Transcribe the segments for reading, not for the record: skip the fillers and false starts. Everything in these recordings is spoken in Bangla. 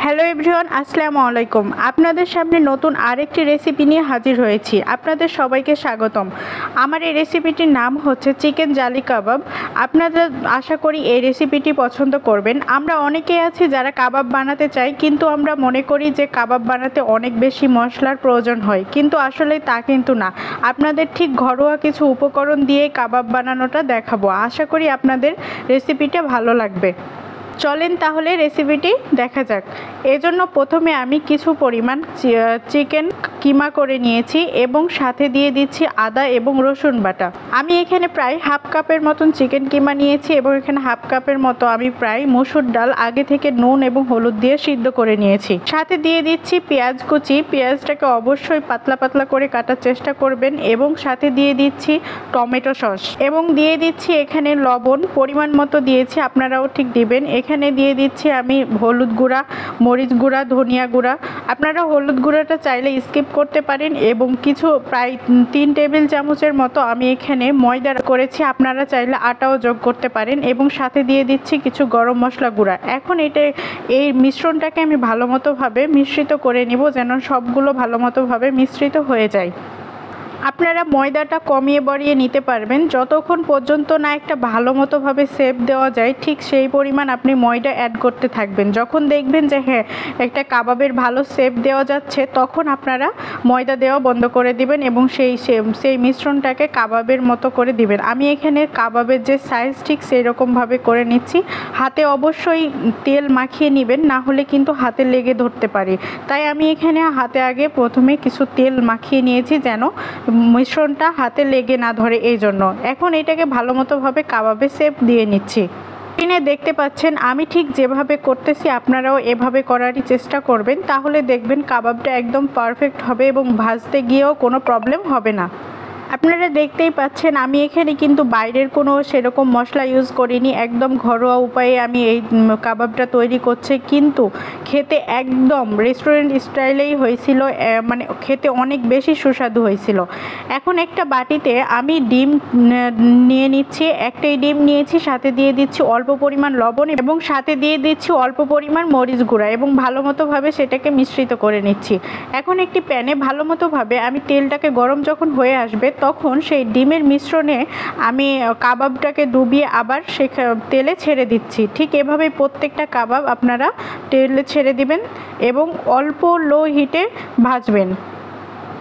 হ্যালো এভরিওয়ান, আসসালামু আলাইকুম। আপনাদের সামনে নতুন আরেকটি রেসিপি নিয়ে হাজির হয়েছি। আপনাদের সবাইকে স্বাগতম। আমার এই রেসিপিটির নাম হচ্ছে চিকেন জালি কাবাব। আপনারা আশা করি এই রেসিপিটি পছন্দ করবেন। আমরা অনেকেই আছি যারা কাবাব বানাতে চাই, কিন্তু আমরা মনে করি যে কাবাব বানাতে অনেক বেশি মশলার প্রয়োজন হয়, কিন্তু আসলে তা কিন্তু না। আপনাদের ঠিক ঘরোয়া কিছু উপকরণ দিয়ে কাবাব বানানোটা দেখাবো। আশা করি আপনাদের রেসিপিটা ভালো লাগবে। চলেন তাহলে রেসিপিটি দেখা যাক। এজন্য প্রথমে আমি কিছু পরিমাণ চিকেন কিমা করে নিয়েছি এবং সাথে দিয়ে দিচ্ছি আদা এবং রসুন বাটা। আমি এখানে প্রায় হাফ কাপের মতন চিকেন কিমা নিয়েছি এবং এখানে হাফ কাপের মতো আমি প্রায় মসুর ডাল আগে থেকে নুন এবং হলুদ দিয়ে সিদ্ধ করে নিয়েছি। সাথে দিয়ে দিচ্ছি পেঁয়াজ কুচি। পেঁয়াজটাকে অবশ্যই পাতলা পাতলা করে কাটার চেষ্টা করবেন এবং সাথে দিয়ে দিচ্ছি টমেটো সস এবং দিয়ে দিচ্ছি এখানে লবণ পরিমাণ মতো দিয়েছি, আপনারাও ঠিক দিবেন। এখানে দিয়ে দিচ্ছি আমি হলুদ গুঁড়া, মরিচ গুঁড়া, ধনিয়া গুঁড়া। আপনারা হলুদ গুঁড়াটা চাইলে স্কিপ করতে পারেন এবং কিছু প্রায় 3 টেবিল চামচের মতো আমি এখানে ময়দা করেছি, আপনারা চাইলে আটাও যোগ করতে পারেন এবং সাথে দিয়ে দিচ্ছি কিছু গরম মশলা গুঁড়া। এখন এই মিশ্রণটাকে আমি ভালো মতোভাবে মিশ্রিত করে নিব, যেন সবগুলো ভালো মতোভাবে মিশ্রিত হয়ে যায়। আপনারা ময়দাটা কমিয়ে বাড়িয়ে নিতে পারবেন যতক্ষণ পর্যন্ত না একটা ভালো মতোভাবে শেপ দেওয়া যায়, ঠিক সেই পরিমাণ আপনি ময়দা অ্যাড করতে থাকবেন। যখন দেখবেন যে হ্যাঁ একটা কাবাবের ভালো শেপ দেওয়া যাচ্ছে, তখন আপনারা ময়দা দেওয়া বন্ধ করে দিবেন এবং সেই মিশ্রণটাকে কাবাবের মতো করে দিবেন। আমি এখানে কাবাবের যে সাইজ ঠিক সেই রকমভাবে করে নিচ্ছি। হাতে অবশ্যই তেল মাখিয়ে নেবেন, না হলে কিন্তু হাতে লেগে ধরতে পারে। তাই আমি এখানে হাতে আগে প্রথমে কিছু তেল মাখিয়ে নিয়েছি যেন মিশ্রণটা হাতে লেগে না ধরে, এই জন্য। এখন এটাকে ভালো মতোভাবে কাবাবে শেপ দিয়ে নিচ্ছি। স্ক্রিনে দেখতে পাচ্ছেন আমি ঠিক যেভাবে করতেছি আপনারাও এভাবে করারই চেষ্টা করবেন, তাহলে দেখবেন কাবাবটা একদম পারফেক্ট হবে এবং ভাজতে গিয়েও কোনো প্রবলেম হবে না। আপনারা দেখতেই পাচ্ছেন আমি এখানে কিন্তু বাইরের কোনো সেরকম মশলা ইউজ করিনি, একদম ঘরোয়া উপায়ে আমি এই কাবাবটা তৈরি করছি, কিন্তু খেতে একদম রেস্টুরেন্ট স্টাইলেই হয়েছিল, মানে খেতে অনেক বেশি সুস্বাদু হয়েছিল। এখন একটা বাটিতে আমি ডিম নিয়ে নিচ্ছি, একটাই ডিম নিয়েছি, সাথে দিয়ে দিচ্ছি অল্প পরিমাণ লবণ এবং সাথে দিয়ে দিচ্ছি অল্প পরিমাণ মরিচ গুঁড়া এবং ভালো মতোভাবে সেটাকে মিশ্রিত করে নিচ্ছি। এখন একটি প্যানে ভালো মতোভাবে আমি তেলটাকে গরম যখন হয়ে আসবে, তখন সেই ডিমের মিশ্রণে আমি কাবাবটাকে ডুবিয়ে আবার সে তেলে ছেড়ে দিচ্ছি। ঠিক এভাবে প্রত্যেকটা কাবাব আপনারা তেলে ছেড়ে দিবেন এবং অল্প লো হিটে ভাজবেন।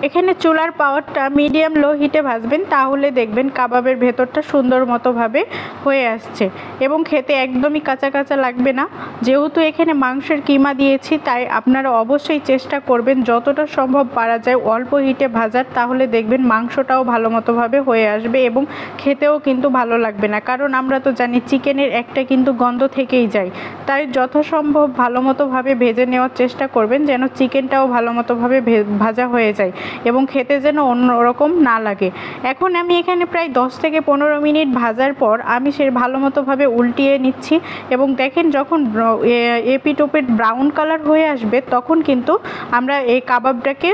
এখানে চুলার পাওয়ারটা মিডিয়াম লো হিটে ভাজবেন, তাহলে দেখবেন কাবাবের ভেতরটা সুন্দর মতোভাবে হয়ে আসছে এবং খেতে একদমই কাঁচা কাঁচা লাগবে না। যেহেতু এখানে মাংসের কিমা দিয়েছি, তাই আপনারা অবশ্যই চেষ্টা করবেন যতটা সম্ভব পারা যায় অল্প হিটে ভাজার, তাহলে দেখবেন মাংসটাও ভালো মতোভাবে হয়ে আসবে এবং খেতেও কিন্তু ভালো লাগবে না। কারণ আমরা তো জানি চিকেনের একটা কিন্তু গন্ধ থেকেই যায়, তাই যথাসম্ভব ভালো মতোভাবে ভেজে নেওয়ার চেষ্টা করবেন যেন চিকেনটাও ভালো মতোভাবে ভাজা হয়ে যায় এবং খেতে যেন অন্যরকম না লাগে। এখন আমি এখানে প্রায় 10 থেকে 15 মিনিট ভাজার পর আমি সে ভালো মতোভাবে উল্টিয়ে নিচ্ছি এবং দেখেন যখন এপিট ওপিট ব্রাউন কালার হয়ে আসবে, তখন কিন্তু আমরা এই কাবাবটাকে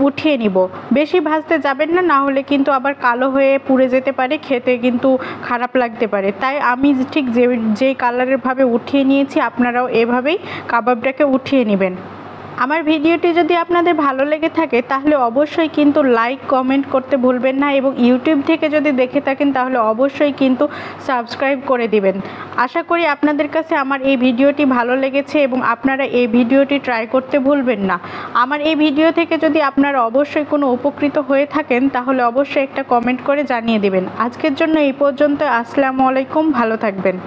উঠিয়ে নিব। বেশি ভাজতে যাবেন না, না হলে কিন্তু আবার কালো হয়ে পুড়ে যেতে পারে, খেতে কিন্তু খারাপ লাগতে পারে। তাই আমি ঠিক যেই কালারের ভাবে উঠিয়ে নিয়েছি, আপনারাও এভাবেই কাবাবটাকে উঠিয়ে নেবেন। আমার ভিডিওটি যদি আপনাদের ভালো লেগে থাকে তাহলে অবশ্যই কিন্তু লাইক কমেন্ট করতে ভুলবেন না এবং ইউটিউব থেকে যদি দেখে থাকেন তাহলে অবশ্যই কিন্তু সাবস্ক্রাইব করে দিবেন। আশা করি আপনাদের কাছে আমার এই ভিডিওটি ভালো লেগেছে এবং আপনারা এই ভিডিওটি ট্রাই করতে ভুলবেন না। আমার এই ভিডিও থেকে যদি আপনারা অবশ্যই কোনো উপকৃত হয়ে থাকেন তাহলে অবশ্যই একটা কমেন্ট করে জানিয়ে দেবেন। আজকের জন্য এই পর্যন্ত। আসসালামু আলাইকুম, ভালো থাকবেন।